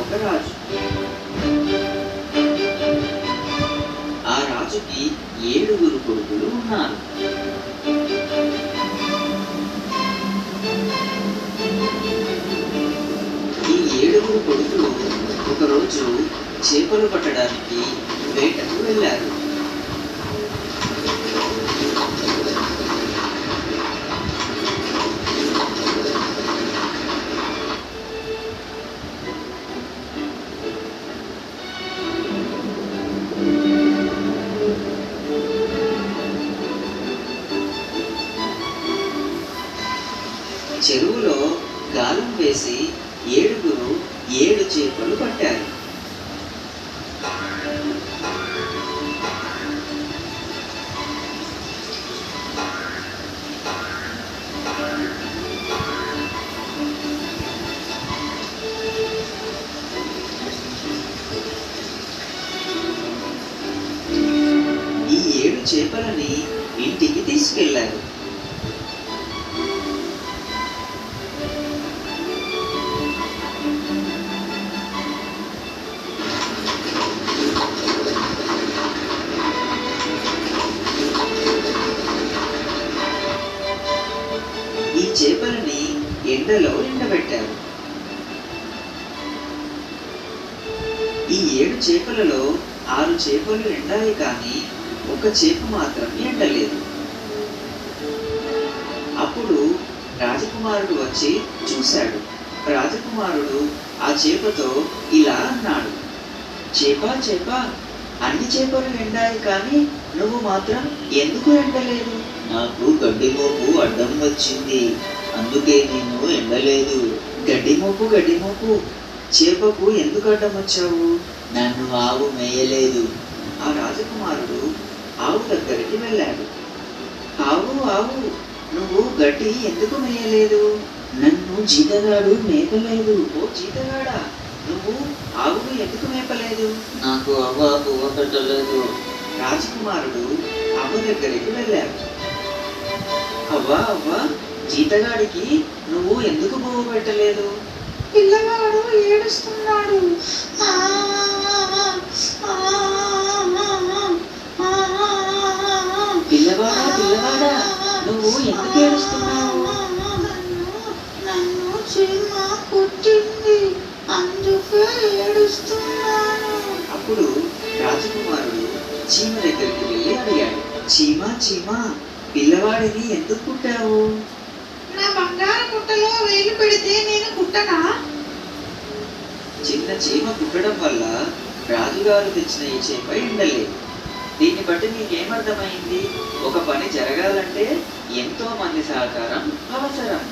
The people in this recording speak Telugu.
ఒక రాజు. ఆ రాజుకి 7 కొడుకులు ఉన్నారు. ఈ 7 కొడుకులు ఒకరోజు చేపలు పట్టడానికి వేటకు వెళ్ళారు. చెరువులో గాలం వేసి 7 చేపలు పట్టారు. ఈ 7 చేపలని ఇంటికి తీసుకెళ్లారు. ఈ చేపలని ఎండలో ఎండబెట్టారు. ఈ 7 చేపలలో 6 చేపలు ఎండాయి, కానీ ఒక చేప మాత్రం ఎండలేదు. అప్పుడు రాజకుమారుడు వచ్చి చూశాడు. రాజకుమారుడు ఆ చేపతో ఇలా అన్నాడు, చేపా చేపా, అన్ని చేపలు ఎండాయి, కానీ నువ్వు మాత్రం ఎందుకు ఎండలేదు? నాకు గడ్డిమోపు అడ్డం వచ్చింది, అందుకే నేను ఎండలేదు. గడ్డిమోపు, చేపకు ఎందుకు అడ్డం వచ్చావు? నన్ను ఆవు మేయలేదు. ఆ రాజకుమారుడు ఆవు దగ్గరికి వెళ్ళాడు. ఆవు, నువ్వు గడ్డి ఎందుకు మేయలేదు? నన్ను జీతగాడు మేపలేదు. ఓ జీతగాడా, నువ్వు ఆవును ఎందుకు మేపలేదు? నాకు అవ్వ పువ్వ పెట్టలేదు. రాజకుమారుడు అవ్వ దగ్గరికి వెళ్ళాడు. అవ్వ, జీతగాడికి నువ్వు ఎందుకు పువ్వు పెట్టలేదు? పిల్లవాడు ఏడుస్తున్నాడు. పిల్లవాడా, నువ్వు ఎందుకు ఏడుస్తున్నావు? నన్ను చీమ కుట్టింది, అందుకే ఏడుస్తున్నాను. అప్పుడు రాజకుమారుడు చీమ దగ్గరికి వెళ్ళి అడిగాడు, చీమా, పిల్లవాడిని ఎందుకు కుట్టావు? నా బంగారు పుట్టలో వేలు పెడితే నేను కుట్టనా? చిన్న చీమ కుట్టడం వల్ల రాజుగారు తెచ్చిన ఈ చేప ఎండలేదు. దీన్ని బట్టి నీకేమర్థమైంది? ఒక పని జరగాలంటే ఎంతో మంది సహకారం అవసరం.